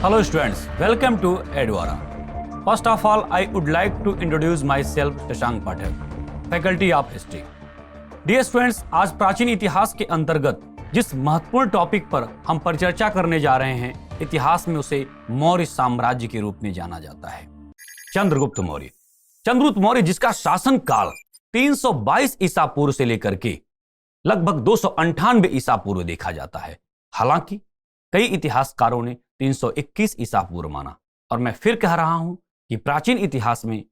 Hello students, welcome to Edwara. First of all, I would like to introduce myself, Shashank Pathak, faculty of history. Dear students, आज प्राचीन इतिहास के अंतर्गत जिस महत्वपूर्ण टॉपिक पर हम परिचर्चा करने जा रहे हैं, इतिहास में उसे मौर्य साम्राज्य के रूप में जाना जाता है। चंद्रगुप्त मौर्य। चंद्रगुप्त मौर्य जिसका शासन काल 322 ईसा पूर्व से लेकर के लगभग 298 ईसा पूर्व देखा जाता है। हालांकि कई इतिहासकारों ने 321 ईसा पूर्व माना, और मैं फिर कह रहा हूं कि प्राचीन इतिहास में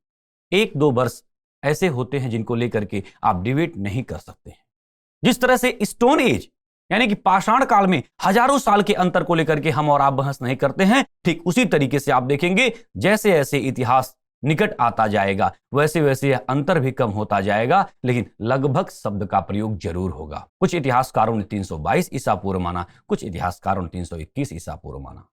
एक दो वर्ष ऐसे होते हैं जिनको लेकर के आप डिबेट नहीं कर सकते हैं। जिस तरह से स्टोन एज यानी कि पाषाण काल में हजारों साल के अंतर को लेकर के हम और आप बहस नहीं करते हैं, ठीक उसी तरीके से आप देखेंगे जैसे जैसे इतिहास निकट आता जाएगा वैसे वैसे यह अंतर भी कम होता जाएगा, लेकिन लगभग शब्द का प्रयोग जरूर होगा। कुछ इतिहासकारों ने 322 ईसा पूर्व माना, कुछ इतिहासकारों ने 321 ईसा पूर्व माना।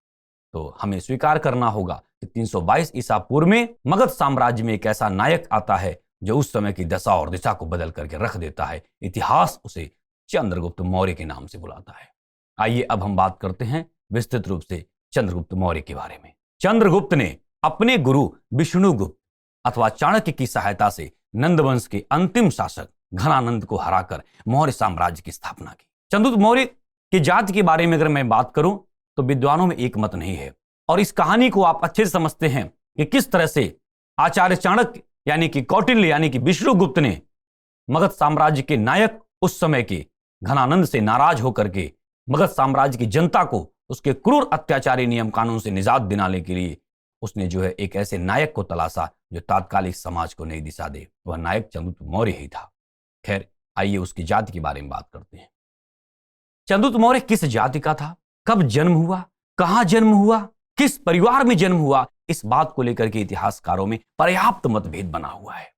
तो हमें स्वीकार करना होगा कि 322 ईसा पूर्व में मगध साम्राज्य में एक ऐसा नायक आता है जो उस समय की दशा और दिशा को बदल करके रख देता है। इतिहास उसे चंद्रगुप्त मौर्य के नाम से बुलाता है। आइए अब हम बात करते हैं विस्तृत रूप से चंद्रगुप्त मौर्य के बारे में। चंद्रगुप्त ने अपने गुरु विष्णुगुप्त अथवा चाणक्य की सहायता से नंदवंश के अंतिम शासक घनानंद को हराकर मौर्य साम्राज्य की स्थापना की। चंद्रगुप्त मौर्य की जाति के बारे में अगर मैं बात करूं तो विद्वानों में एक मत नहीं है, और इस कहानी को आप अच्छे से समझते हैं कि किस तरह से आचार्य चाणक्य यानी कि कौटिल्य यानी कि विष्णुगुप्त ने मगध साम्राज्य के नायक उस समय के घनानंद से नाराज होकर के मगध साम्राज्य की जनता को उसके क्रूर अत्याचारी नियम कानून से निजात दिलाने के लिए उसने जो है एक ऐसे नायक को तलाशा जो तात्कालिक समाज को नई दिशा दे। वह नायक चंद्रगुप्त मौर्य ही था। खैर, आइए उसकी जाति के बारे में बात करते हैं। चंद्रगुप्त मौर्य किस जाति का था, कब जन्म हुआ, कहां जन्म हुआ, किस परिवार में जन्म हुआ, इस बात को लेकर के इतिहासकारों में पर्याप्त मतभेद बना हुआ है।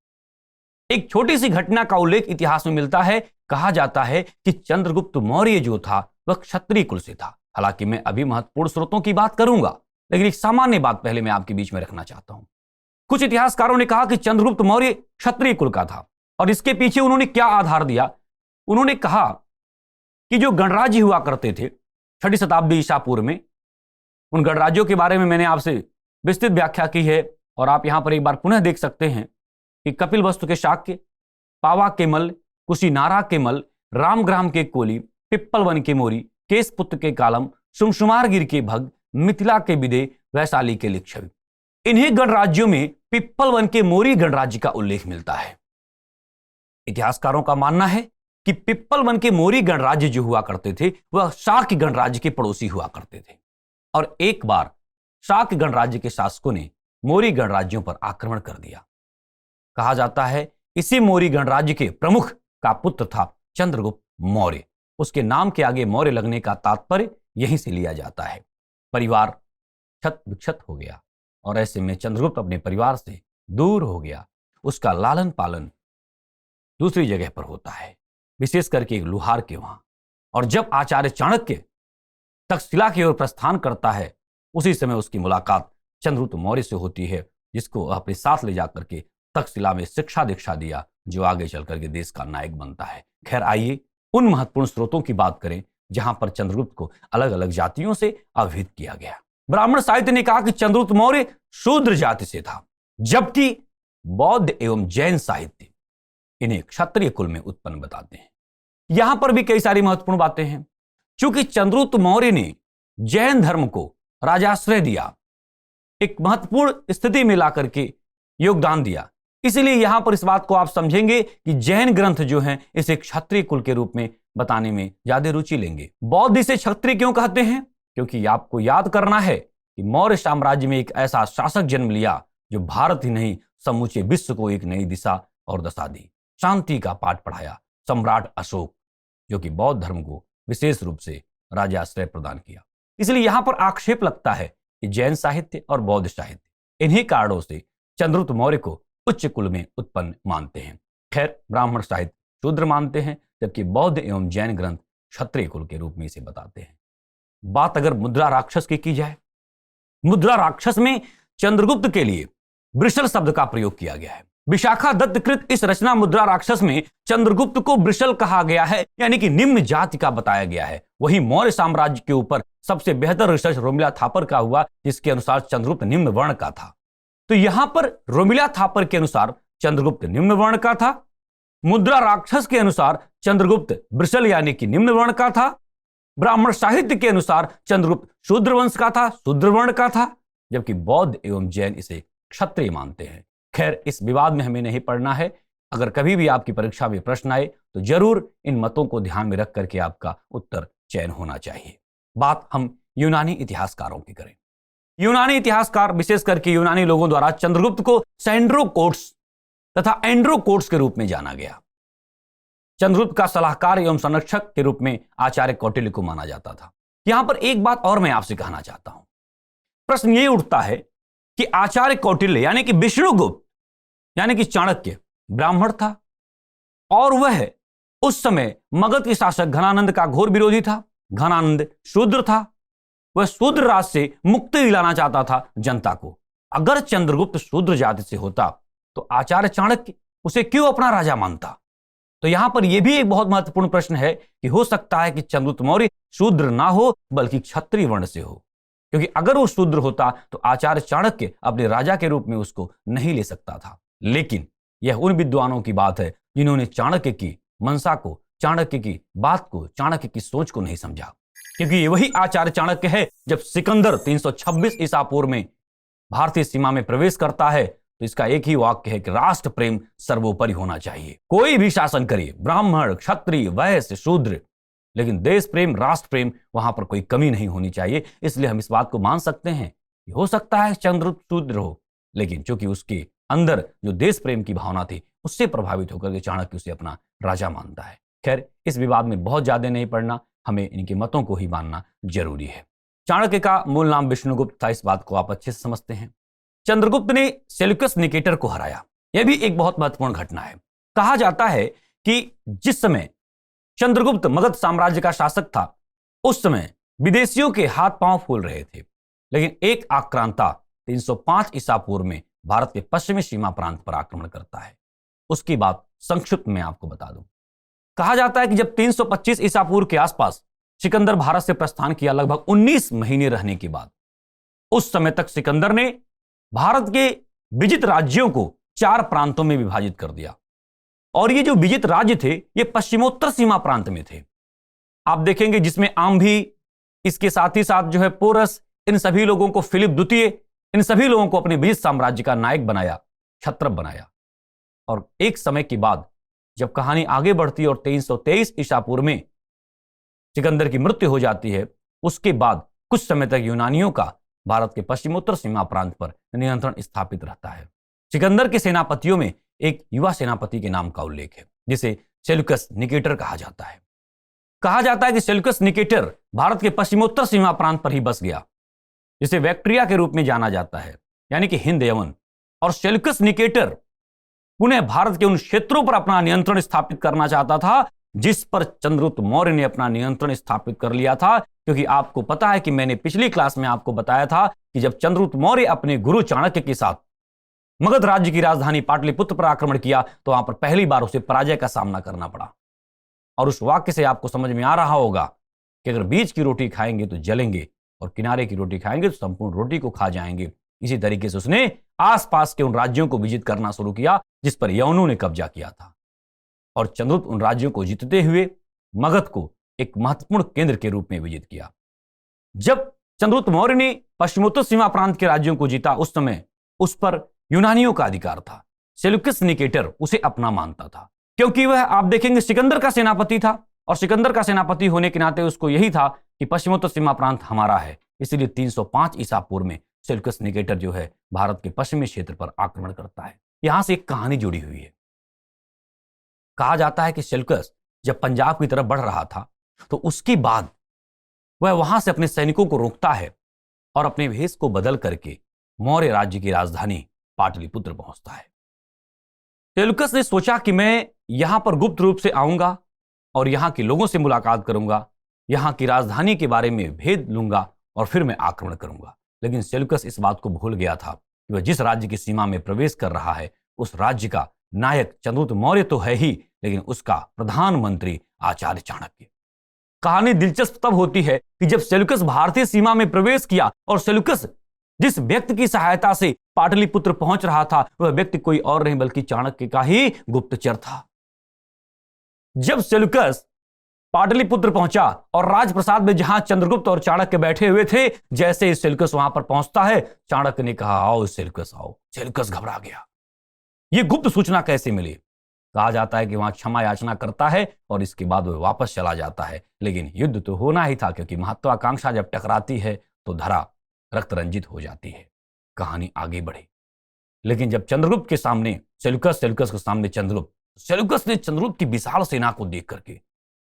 एक छोटी सी घटना का उल्लेख इतिहास में मिलता है। कहा जाता है कि चंद्रगुप्त मौर्य जो था वह क्षत्रिय कुल से था। हालांकि मैं अभी महत्वपूर्ण स्रोतों की बात करूंगा, लेकिन एक सामान्य बात पहले मैं आपके बीच में रखना चाहता हूं। कुछ इतिहासकारों ने कहा कि चंद्रगुप्त मौर्य क्षत्रिय कुल का था, और इसके पीछे उन्होंने क्या आधार दिया। उन्होंने कहा कि जो गणराज्य हुआ करते थे 6वीं शताब्दी ईसा पूर्व में, उन गणराज्यों के बारे में मैंने आपसे विस्तृत व्याख्या की है, और आप यहां पर एक बार पुनः देख सकते हैं कि कपिलवस्तु के शाक्य, पावा के मल्ल, कुशीनारा के मल्ल, रामग्राम के कोली, पिप्पलवन के मोरी, केशपुत्र के कालम, सुमसुमारगिर के भग, मिथिला के विदे, वैशाली के लिच्छवि, इन्हीं गणराज्यों में पिप्पलवन के मोरी गणराज्य का उल्लेख मिलता है। इतिहासकारों का मानना है कि पिप्पलवन के मोरी गणराज्य जो हुआ करते थे वह शाक्य गणराज्य के पड़ोसी हुआ करते थे, और एक बार शाक्य गणराज्य के शासकों ने मोरी गणराज्यों पर आक्रमण कर दिया। कहा जाता है इसी मोरी गणराज्य के प्रमुख का पुत्र था चंद्रगुप्त मौर्य। उसके नाम के आगे मौर्य लगने का तात्पर्य यहीं से लिया जाता है। परिवार क्षत विक्षत हो गया, और ऐसे में चंद्रगुप्त अपने परिवार से दूर हो गया। उसका लालन पालन दूसरी जगह पर होता है, विशेष करके एक लुहार के वहां। और जब आचार्य चाणक्य तक्षशिला की ओर प्रस्थान करता है, उसी समय उसकी मुलाकात चंद्रगुप्त मौर्य से होती है, जिसको अपने साथ ले जाकर के तक्षशिला में शिक्षा दीक्षा दिया, जो आगे चल करके देश का नायक बनता है। खैर, आइए उन महत्वपूर्ण स्रोतों की बात करें जहां पर चंद्रगुप्त को अलग अलग जातियों से अभिहित किया गया। ब्राह्मण साहित्य ने कहा कि चंद्रगुप्त मौर्य शूद्र जाति से था, जबकि बौद्ध एवं जैन साहित्य इन्हें क्षत्रिय कुल में उत्पन्न बताते हैं। यहां पर भी कई सारी महत्वपूर्ण बातें हैं। चूंकि चंद्रगुप्त मौर्य ने जैन धर्म को राजाश्रय दिया, एक महत्वपूर्ण स्थिति में ला करके योगदान दिया, इसलिए यहां पर इस बात को आप समझेंगे कि जैन ग्रंथ जो हैं इसे क्षत्रिय कुल के रूप में बताने में ज्यादा रुचि लेंगे। बौद्ध इसे क्षत्रिय क्यों कहते हैं? क्योंकि आपको याद करना है कि मौर्य साम्राज्य में एक ऐसा शासक जन्म लिया जो भारत ही नहीं समूचे विश्व को एक नई दिशा और दशा दी। शांति का पाठ पढ़ाया सम्राट अशोक, जो कि बौद्ध धर्म को विशेष रूप से राजाश्रय प्रदान किया। इसलिए यहां पर आक्षेप लगता है कि जैन साहित्य और बौद्ध साहित्य इन्हीं कारणों से चंद्रगुप्त मौर्य को उच्च कुल में उत्पन्न मानते हैं। खैर, ब्राह्मण साहित्य शूद्र मानते हैं, जबकि बौद्ध एवं जैन ग्रंथ क्षत्रिय कुल के रूप में इसे बताते हैं। बात अगर मुद्रा राक्षस की जाए, मुद्रा राक्षस में चंद्रगुप्त के लिए वृषल शब्द का प्रयोग किया गया है। विशाखा दत्त कृत इस रचना मुद्रा राक्षस में चंद्रगुप्त को वृषल कहा गया है, यानी कि निम्न जाति का बताया गया है। वही मौर्य साम्राज्य के ऊपर सबसे बेहतर रिसर्च रोमिला थापर का हुआ, जिसके अनुसार चंद्रगुप्त निम्न वर्ण का था। तो यहां पर रोमिला थापर के अनुसार चंद्रगुप्त निम्न वर्ण का था, मुद्रा राक्षस के अनुसार चंद्रगुप्त वृषल यानी कि निम्न वर्ण का था, ब्राह्मण साहित्य के अनुसार चंद्रगुप्त शूद्र वंश का था, शूद्र वर्ण का था, जबकि बौद्ध एवं जैन इसे क्षत्रिय मानते हैं। खैर, इस विवाद में हमें नहीं पड़ना है। अगर कभी भी आपकी परीक्षा में प्रश्न आए तो जरूर इन मतों को ध्यान में रख करके आपका उत्तर चयन होना चाहिए। बात हम यूनानी इतिहासकारों की करें। यूनानी इतिहासकार, विशेष करके यूनानी लोगों द्वारा चंद्रगुप्त को सैंड्रोकोट्स तथा एंड्रोकोट्स के रूप में जाना गया। चंद्रगुप्त का सलाहकार एवं संरक्षक के रूप में आचार्य कौटिल्य को माना जाता था। यहां पर एक बात और मैं आपसे कहना चाहता हूं। प्रश्न ये उठता है कि आचार्य कौटिल्य यानी कि विष्णुगुप्त यानी कि चाणक्य ब्राह्मण था और वह उस समय मगध के शासक घनानंद का घोर विरोधी था। घनानंद शूद्र था, वह शूद्र राज से मुक्ति दिलाना चाहता था जनता को। अगर चंद्रगुप्त शूद्र जाति से होता तो आचार्य चाणक्य उसे क्यों अपना राजा मानता? तो यहां पर यह भी एक बहुत महत्वपूर्ण प्रश्न है कि हो सकता है कि चंद्रगुप्त मौर्य शूद्र ना हो बल्कि क्षत्रिय वर्ण से हो, क्योंकि अगर वो शूद्र होता तो आचार्य चाणक्य अपने राजा के रूप में उसको नहीं ले सकता था। लेकिन यह उन विद्वानों की बात है जिन्होंने चाणक्य की मंशा को, चाणक्य की बात को, चाणक्य की सोच को नहीं समझा। क्योंकि ये वही आचार्य चाणक्य है, जब सिकंदर 326 ईसा पूर्व में भारतीय सीमा में प्रवेश करता है तो इसका एक ही वाक्य है कि राष्ट्र प्रेम सर्वोपरि होना चाहिए। कोई भी शासन करे, ब्राह्मण, क्षत्रिय, वैश्य, शूद्र, लेकिन देश प्रेम, राष्ट्र प्रेम, वहां पर कोई कमी नहीं होनी चाहिए। इसलिए हम इस बात को मान सकते हैं कि हो सकता है चंद्रगुप्त शूद्र हो, लेकिन चूंकि उसके अंदर जो देश प्रेम की भावना थी उससे प्रभावित होकर के चाणक्य उसे अपना राजा मानता है। खैर, इस विवाद में बहुत ज्यादा नहीं पड़ना, हमें इनके मतों को ही मानना जरूरी है। चाणक्य का मूल नाम विष्णुगुप्त था, इस बात को आप अच्छे से समझते हैं। चंद्रगुप्त ने सेल्यूकस निकेटर को हराया, यह भी एक बहुत महत्वपूर्ण घटना है। कहा जाता है कि जिस समय चंद्रगुप्त मगध साम्राज्य का शासक था उस समय विदेशियों के हाथ पांव फूल रहे थे, लेकिन एक आक्रांता 305 ईसा पूर्व में भारत के पश्चिमी सीमा प्रांत पर आक्रमण करता है। उसकी बात संक्षिप्त में आपको बता दूं। कहा जाता है कि जब 325 ईसा पूर्व के आसपास सिकंदर भारत से प्रस्थान किया, लगभग 19 महीने रहने के बाद, उस समय तक सिकंदर ने भारत के विजित राज्यों को 4 प्रांतों में विभाजित कर दिया और ये जो विजित राज्य थे ये पश्चिमोत्तर सीमा प्रांत में थे। आप देखेंगे जिसमें आम्भी, इसके साथ ही साथ जो है पोरस, इन सभी लोगों को, फिलिप द्वितीय, इन सभी लोगों को अपने विजित साम्राज्य का नायक बनाया, क्षत्रप बनाया। और एक समय के बाद जब कहानी आगे बढ़ती है और 323 ईसा पूर्व में सिकंदर की मृत्यु हो जाती है, उसके बाद कुछ समय तक यूनानियों का भारत के पश्चिमोत्तर सीमा प्रांत पर नियंत्रण स्थापित रहता है। सिकंदर के सेनापतियों में एक युवा सेनापति के नाम का उल्लेख है जिसे सेल्यूकस निकेटर कहा जाता है। कहा जाता है कि सेल्यूकस निकेटर भारत के पश्चिमोत्तर सीमा प्रांत पर ही बस गया, जिसे वैक्ट्रिया के रूप में जाना जाता है, यानी कि हिंद यवन। और सेल्यूकस निकेटर पुनः भारत के उन क्षेत्रों पर अपना नियंत्रण स्थापित करना चाहता था जिस पर चंद्रगुप्त मौर्य ने अपना नियंत्रण स्थापित कर लिया था। क्योंकि आपको पता है कि मैंने पिछली क्लास में आपको बताया था कि जब चंद्रगुप्त मौर्य अपने गुरु चाणक्य के साथ मगध राज्य की राजधानी पाटलिपुत्र पर आक्रमण किया तो वहां पर पहली बार उसे पराजय का सामना करना पड़ा। और उस वाक्य से आपको समझ में आ रहा होगा कि अगर बीच की रोटी खाएंगे तो जलेंगे और किनारे की रोटी खाएंगे तो संपूर्ण रोटी को खा जाएंगे। इसी तरीके से उसने आसपास के उन राज्यों को विजित करना शुरू किया जिस पर यवनों ने कब्जा किया था। और चंद्रगुप्त उन राज्यों को जीतते हुए मगध को एक महत्वपूर्ण केंद्र के रूप में विजित किया। जब चंद्रगुप्त मौर्य ने पश्चिमोत्तर सीमा प्रांत के राज्यों को जीता उस समय उस पर यूनानियों का अधिकार था। सेल्यूकस निकेटर उसे अपना मानता था क्योंकि वह, आप देखेंगे, सिकंदर का सेनापति था और सिकंदर का सेनापति होने के नाते उसको यही था कि पश्चिमोत्तर सीमा प्रांत हमारा है। इसीलिए 305 ईसा पूर्व में सेल्यूकस निकेटर जो है भारत के पश्चिमी क्षेत्र पर आक्रमण करता है। यहां से एक कहानी जुड़ी हुई है। कहा जाता है कि सेल्यूकस जब पंजाब की तरफ बढ़ रहा था तो उसके बाद वह वहां से अपने सैनिकों को रोकता है और अपने भेष को बदल करके मौर्य राज्य की राजधानी पाटलिपुत्र पहुंचता है। सेल्यूकस ने सोचा कि मैं यहां पर गुप्त रूप से आऊंगा और यहां के लोगों से मुलाकात करूंगा, यहां की राजधानी के बारे में भेद लूंगा और फिर मैं आक्रमण करूंगा। लेकिन सेल्यूकस इस बात को भूल गया था कि वह जिस राज्य की सीमा में प्रवेश कर रहा है उस राज्य का नायक चंद्रगुप्त मौर्य तो है ही, लेकिन उसका प्रधानमंत्री आचार्य चाणक्य। कहानी दिलचस्प तब होती है कि जब सेल्यूकस भारतीय सीमा में प्रवेश किया और सेल्यूकस जिस व्यक्ति की सहायता से पाटलिपुत्र पहुंच रहा था, वह व्यक्ति कोई और नहीं बल्कि चाणक्य का ही गुप्तचर था। जब सेल्यूकस पाटलिपुत्र पहुंचा और राजप्रसाद में जहां चंद्रगुप्त और चाणक्य बैठे हुए थे, जैसे ही सेल्यूकस वहां पर पहुंचता है, चाणक्य ने कहा, आओ सेल्यूकस आओ। सेल्यूकस घबरा गया। यह गुप्त सूचना कैसे मिली? कहा जाता है कि वहां क्षमा याचना करता है और इसके बाद वह वापस चला जाता है। लेकिन युद्ध तो होना ही था, क्योंकि महत्वाकांक्षा जब टकराती है तो धरा रक्त रंजित हो जाती है। कहानी आगे बढ़ी, लेकिन जब चंद्रगुप्त के सामने सेल्यूकस के सामने चंद्रगुप्त, सेल्यूकस ने चंद्रगुप्त की विशाल सेना को देख करके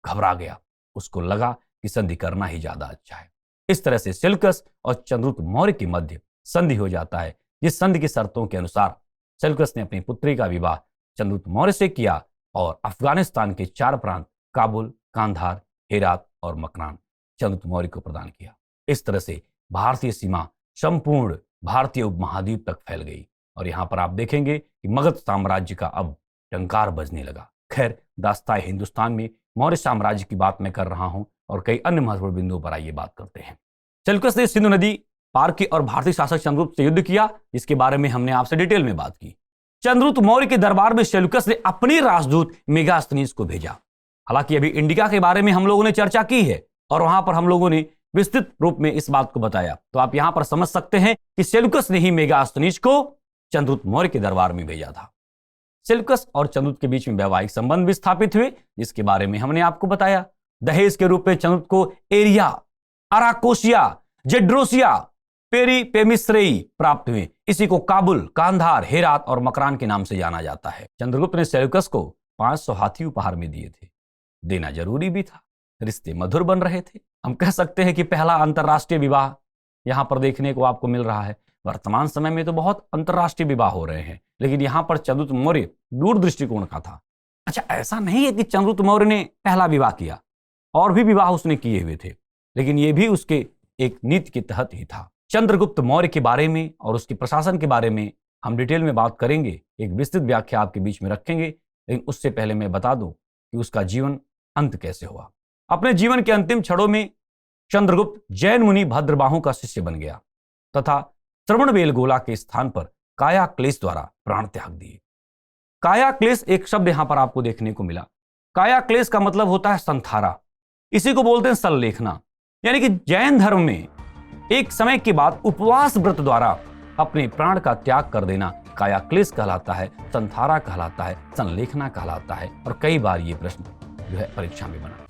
घबरा गया। उसको लगा कि संधि करना ही ज्यादा अच्छा है। इस तरह से सेल्यूकस और चंद्रगुप्त मौर्य के मध्य संधि हो जाता है। जिस संधि की शर्तों के अनुसार सेल्यूकस ने अपनी पुत्री का विवाह चंद्रगुप्त मौर्य से किया और अफगानिस्तान के 4 प्रांत काबुल, कांधार, हेरात और मकरान चंद्रगुप्त मौर्य को प्रदान किया। इस तरह से भारतीय सीमा संपूर्ण भारतीय उपमहाद्वीप तक फैल गई और यहां पर आप देखेंगे कि मगध साम्राज्य का अब टंकार बजने लगा। खैर, दास्ताए हिंदुस्तान में मौर्य साम्राज्य की बात मैं कर रहा हूं और कई अन्य महत्वपूर्ण बिंदुओं पर आइए बात करते हैं। सेल्यूकस ने सिंधु नदी पार की और भारतीय शासक चंद्रगुप्त से युद्ध किया, जिसके बारे में हमने आपसे डिटेल में बात की। चंद्रगुप्त मौर्य के दरबार में सेल्यूकस ने अपनी राजदूत मेगास्थनीज को भेजा। हालांकि अभी इंडिका के बारे में हम लोगों ने चर्चा की है और वहां पर हम लोगों ने विस्तृत रूप में इस बात को बताया, तो आप यहां पर समझ सकते हैं कि सेल्यूकस ने ही मेगास्थनीज को चंद्रगुप्त मौर्य के दरबार में भेजा था। सेल्यूकस और चंद्रगुप्त के बीच में वैवाहिक संबंध भी स्थापित हुए, जिसके बारे में हमने आपको बताया। दहेज के रूप में चंद्रगुप्त को एरिया, अराकोसिया, जेड्रोसिया, पेरिपेमिस्रेई प्राप्त हुए। इसी को काबुल, कांधार, हेरात और मकरान के नाम से जाना जाता है। चंद्रगुप्त ने सेल्यूकस को 500 हाथी उपहार में दिए थे। देना जरूरी भी था, रिश्ते मधुर बन रहे थे। हम कह सकते हैं कि पहला अंतरराष्ट्रीय विवाह यहां पर देखने को आपको मिल रहा है। वर्तमान समय में तो बहुत अंतरराष्ट्रीय विवाह हो रहे हैं, लेकिन यहां पर चंद्रगुप्त मौर्य दूर दृष्टिकोण का था। अच्छा, ऐसा नहीं है कि चंद्रगुप्त मौर्य ने पहला विवाह किया, और भी विवाह उसने किए हुए थे, लेकिन यह भी उसके एक नीति के तहत ही था। चंद्रगुप्त मौर्य के बारे में और उसके प्रशासन के बारे में हम डिटेल में बात करेंगे, एक विस्तृत व्याख्या आपके बीच में रखेंगे। लेकिन उससे पहले मैं बता दूं कि उसका जीवन अंत कैसे हुआ। अपने जीवन के अंतिम क्षणों में चंद्रगुप्त जैन मुनि भद्रबाहु का शिष्य बन गया तथा श्रवणबेलगोला के स्थान पर काया क्लेश द्वारा प्राण त्याग दिए। काया क्लेश एक शब्द यहां पर आपको देखने को मिला। काया क्लेश का मतलब होता है संथारा, इसी को बोलते हैं संलेखना। यानी कि जैन धर्म में एक समय के बाद उपवास व्रत द्वारा अपने प्राण का त्याग कर देना काया क्लेश कहलाता है, संथारा कहलाता है, संलेखना कहलाता है। और कई बार ये प्रश्न जो है परीक्षा में बना।